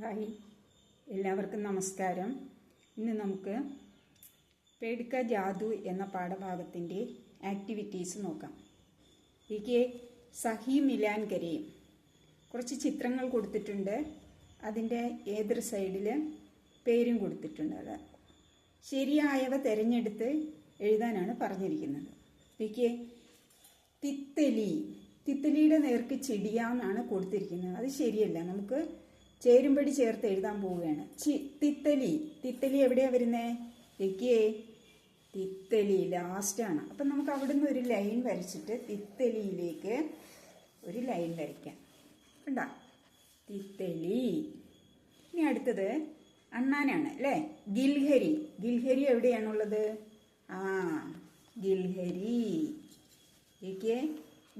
Hi, എല്ലാവർക്കും നമസ്കാരം. ഇന്ന് നമുക്ക് പേടിക്ക ജാദു എന്ന പാഠഭാഗത്തിൻ്റെ ആക്ടിവിറ്റീസ് നോക്കാം. എനിക്ക് സഹി മിലാൻ കരയും കുറച്ച് ചിത്രങ്ങൾ കൊടുത്തിട്ടുണ്ട്. അതിൻ്റെ ഏതൊരു സൈഡിൽ പേരും കൊടുത്തിട്ടുണ്ട്. അത് ശരിയായവ തിരഞ്ഞെടുത്ത് എഴുതാനാണ് പറഞ്ഞിരിക്കുന്നത്. എനിക്ക് തിത്തലിയുടെ നേർക്ക് ചെടിയാന്നാണ് കൊടുത്തിരിക്കുന്നത്. അത് ശരിയല്ല. നമുക്ക് ചേരുംപടി ചേർത്ത് എഴുതാൻ പോവുകയാണ്. തിത്തലി എവിടെയാണ് വരുന്നത്? തിത്തലി ലാസ്റ്റാണ്. അപ്പം നമുക്ക് അവിടുന്ന് ഒരു ലൈൻ വരച്ചിട്ട് തിത്തലിയിലേക്ക് ഒരു ലൈൻ വരയ്ക്കാം. കണ്ടോ? തിത്തലി. ഇനി അടുത്തത് അണ്ണാനാണ് അല്ലേ? ഗിൽഹരി എവിടെയാണുള്ളത്?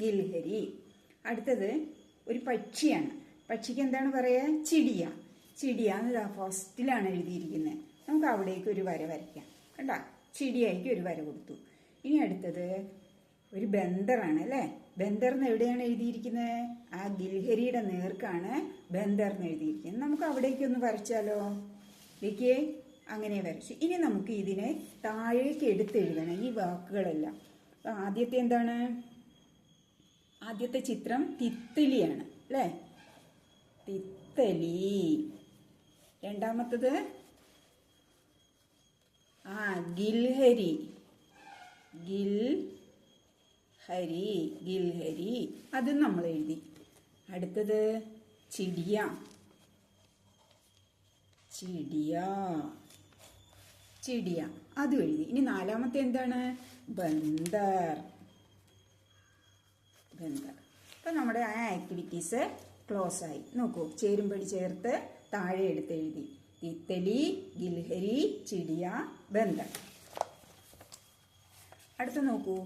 ഗിൽഹരി. അടുത്തത് ഒരു പക്ഷിയാണ്. പക്ഷിക്ക് എന്താണ് പറയുക? ചിടിയ എന്ന് ഫസ്റ്റിലാണ് എഴുതിയിരിക്കുന്നത്. നമുക്ക് അവിടേക്ക് ഒരു വര വരയ്ക്കാം. കണ്ടാ? ചിടിയായിക്ക് ഒരു വര കൊടുത്തു. ഇനി അടുത്തത് ഒരു ബന്ദറാണ് അല്ലേ? ബന്ദർന്ന് എവിടെയാണ് എഴുതിയിരിക്കുന്നത്? ആ ഗിൽഹരിയുടെ നേർക്കാണ് ബന്ദർന്ന് എഴുതിയിരിക്കുന്നത്. നമുക്ക് അവിടേക്കൊന്ന് വരച്ചാലോ? ഇതൊക്കെ അങ്ങനെ വരച്ചു. ഇനി നമുക്ക് ഇതിനെ താഴേക്ക് എടുത്തെഴുതണം ഈ വാക്കുകളെല്ലാം. ആദ്യത്തെ എന്താണ്? ആദ്യത്തെ ചിത്രം തിത്തലിയാണ് അല്ലേ? തിത്തലി. രണ്ടാമത്തത് ഗിൽഹരി. അതും നമ്മൾ എഴുതി. അടുത്തത് ചിടിയ. അതും എഴുതി. ഇനി നാലാമത്തെ എന്താണ്? ബന്ദർ. അപ്പം നമ്മുടെ ആ ആക്ടിവിറ്റീസ് ക്ലോസ് ആയി. നോക്കൂ, ചേരുംപടി ചേർത്ത് താഴെ എടുത്ത് എഴുതി. തിത്തലി, ഗിൽഹരി, ചിടിയ, ബന്ദർ. അടുത്ത നോക്കൂ,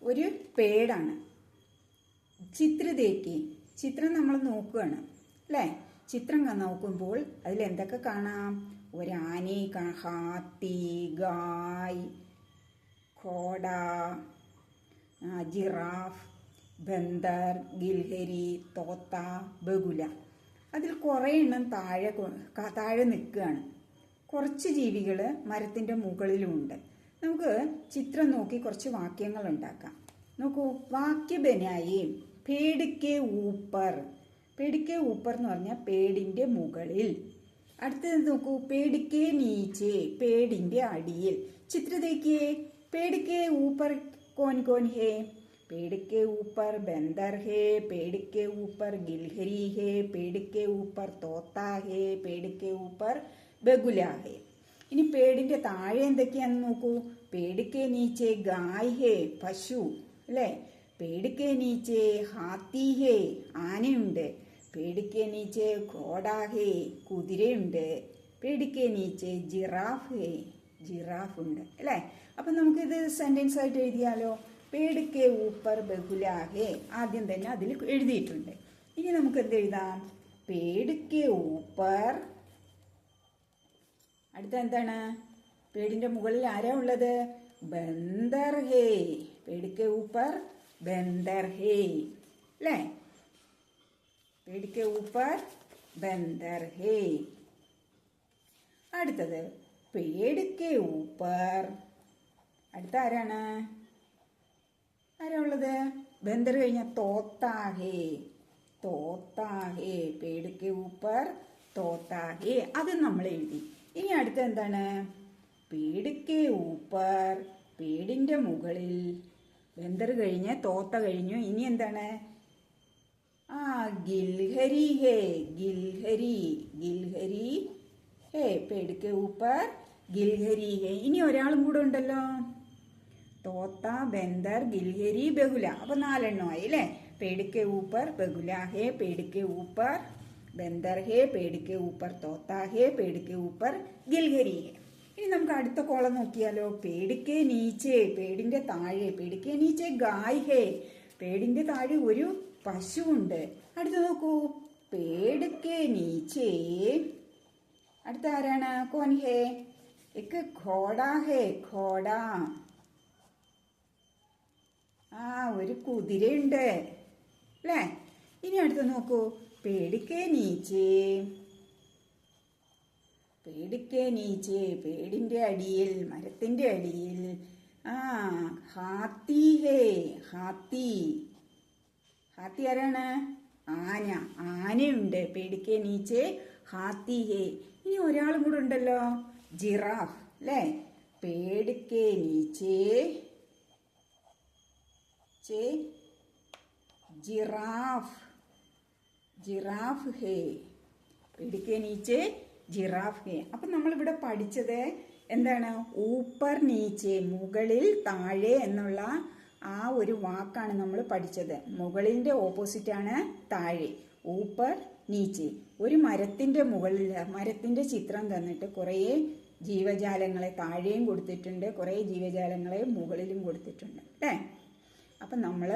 ഒരു പേടാണ്. ചിത്രം നമ്മൾ നോക്കുകയാണ് അല്ലേ? ചിത്രം നോക്കുമ്പോൾ അതിൽ എന്തൊക്കെ കാണാം? ഒരാനി, ഹാത്തി, ഗായ്, ഘോഡ, ജിറാഫ്, ബന്ദർ, ഗിൽഹരി, തോത്ത, ബഗുല. അതിൽ കുറേ എണ്ണം താഴെ നിൽക്കുകയാണ്. കുറച്ച് ജീവികൾ മരത്തിൻ്റെ മുകളിലുമുണ്ട്. നമുക്ക് ചിത്രം നോക്കി കുറച്ച് വാക്യങ്ങൾ ഉണ്ടാക്കാം. നോക്കൂ, വാക്യ ബനായി. പേടിക്കെ ഊപ്പർ എന്ന് പറഞ്ഞാൽ പേടിൻ്റെ മുകളിൽ. അടുത്തത് നോക്കൂ, പേടിക്കെ നീച്ചെ, പേടിൻ്റെ അടിയിൽ. ചിത്രത്തേക്ക് പേടിക്കെ ഊപ്പർ കോൻ ഹേ? पेड़ के ऊपर बंदर है, पेड़ के ऊपर गिलहरी है, पेड़ के ऊपर തോത്ത है, पेड़ के ऊपर ബഗുല है. ഇനി പേടിന്റെ താഴെ എന്തൊക്കെയാന്ന് നോക്കൂ. पेड़ के नीचे गाय है, പശു അല്ലേ? पेड़ के नीचे हाथी है, ആനയുണ്ട്. पेड़ के नीचे घोड़ा है, കുതിരയുണ്ട്. पेड़ के नीचे ജിറാഫ് है, ജിറാഫ് ഉണ്ട് അല്ലേ? അപ്പം നമുക്കിത് സെന്റൻസ് ആയിട്ട് എഴുതിയാലോ? പേടിക്കെ ഊപ്പർ ബഹുലാഹേ ആദ്യം തന്നെ അതിൽ എഴുതിയിട്ടുണ്ട്. ഇനി നമുക്ക് എന്ത് എഴുതാം? പേടിക്കെ ഊപ്പർ. അടുത്ത എന്താണ്? പേടിന്റെ മുകളിൽ ആരാ ഉള്ളത്? ബന്ദർ ഹേ. പേടിക്കെ ഊപ്പർ ബന്ദർ ഹേ അല്ലേ? പേടിക്കെ ഊപ്പർ ബന്ദർ ഹേ. അടുത്തത് പേടിക്കെ ഊപ്പർ. അടുത്ത ആരാ ഉള്ളത്? ബന്ദർ കഴിഞ്ഞാൽ തോത്താഹേ. പേടിക്കെ ഊപ്പർ തോത്താഹേ. അത് നമ്മൾ എഴുതി. ഇനി അടുത്ത എന്താണ്? പേടിക്കെ ഊപ്പർ, പേടിന്റെ മുകളിൽ. ബന്ദർ കഴിഞ്ഞ് തോത്ത കഴിഞ്ഞു. ഇനി എന്താണ്? ഗിൽഹരി ഹേ. ഹേ, പേടിക്കെ ഊപ്പർ ഗിൽഹരി ഹേ. ഇനി ഒരാളും കൂടെ ഉണ്ടല്ലോ. തോത്ത, ബന്ദർ, ഗിൽഹരി, ബഗുല. അപ്പൊ 4 എണ്ണമായി അല്ലേ? പേടിക്കെ ഊപ്പർ ബഗുല ഹേ, പേടിക്കെ ഊപ്പർ ബന്ദർ ഹേ, പേടിക്കെ ഊപ്പർ തോത്ത ഹേ, പേടിക്കെ ഊപ്പർ ഗിൽഹരി ഹേ. ഇനി നമുക്ക് അടുത്ത കോളം നോക്കിയാലോ? പേടിക്കെ നീച്ചെ, പേടിന്റെ താഴെ. പേടിക്കെ നീച്ചെ ഗായ് ഹേ, പേടിന്റെ താഴെ ഒരു പശുവുണ്ട്. അടുത്ത് നോക്കൂ, പേടിക്കെ നീച്ചെ. അടുത്ത ആരാണ്? കോൻ ഹേ? ഘോഡ ഹേ, ഘോഡ. ഒരു കുതിരയുണ്ട് അല്ലേ? ഇനി അടുത്ത് നോക്കൂ, പേടിക്കെ നീച്ചേ പേടിക്കെ നീച്ചെ പേടിന്റെ അടിയിൽ മരത്തിന്റെ അടിയിൽ ഹാത്തി ഹേ ഹാത്തി. ഹാത്തി ആരാണ്? ആന. ആനയുണ്ട്. പേടിക്കെ നീച്ചെ ഹാത്തി ഹേ. ഇനി ഒരാളും കൂടെ ഉണ്ടല്ലോ, ജിറാഫ് അല്ലേ? പേടിക്കെ നീച്ചെ ജിറാഫ്. ജിറാഫ് ഹേ. പേടിക്കെ നീച്ചെ ജിറാഫ് ഹേ. അപ്പൊ നമ്മളിവിടെ പഠിച്ചത് എന്താണ്? ഊപ്പർ നീച്ചെ, മുകളിൽ താഴെ എന്നുള്ള ആ ഒരു വാക്കാണ് നമ്മൾ പഠിച്ചത്. മുകളിന്റെ ഓപ്പോസിറ്റ് ആണ് താഴെ. ഊപ്പർ നീച്ചെ. ഒരു മരത്തിന്റെ മുകളിൽ മരത്തിന്റെ ചിത്രം തന്നിട്ട് കുറേ ജീവജാലങ്ങളെ താഴെയും കൊടുത്തിട്ടുണ്ട്, കുറേ ജീവജാലങ്ങളെ മുകളിലും കൊടുത്തിട്ടുണ്ട് അല്ലേ? അപ്പം നമ്മൾ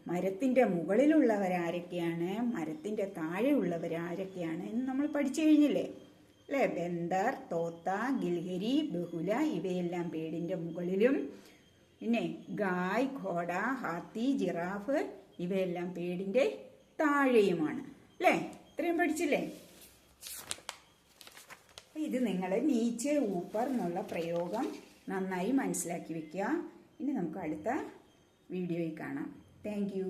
മരത്തിന്റെ മുകളിലുള്ളവരാരൊക്കെയാണ്, മരത്തിന്റെ താഴെയുള്ളവരാരൊക്കെയാണ് എന്ന് നമ്മൾ പഠിച്ചു കഴിഞ്ഞില്ലേ അല്ലേ? ബന്ദർ, തോത്ത, ഗിൽഹരി, ബഹുല ഇവയെല്ലാം പേടിന്റെ മുകളിലും, പിന്നെ ഗായ്, ഘോഡ, ഹാത്തി, ജിറാഫ് ഇവയെല്ലാം പേടിന്റെ താഴെയുമാണ് അല്ലേ? ഇത്രയും പഠിച്ചില്ലേ? ഇത് നിങ്ങൾ നീച്ചെ ഊപ്പർ എന്നുള്ള പ്രയോഗം നന്നായി മനസ്സിലാക്കി വെക്കുക. ഇനി നമുക്ക് അടുത്ത വീഡിയോയിൽ കാണാം. Thank you.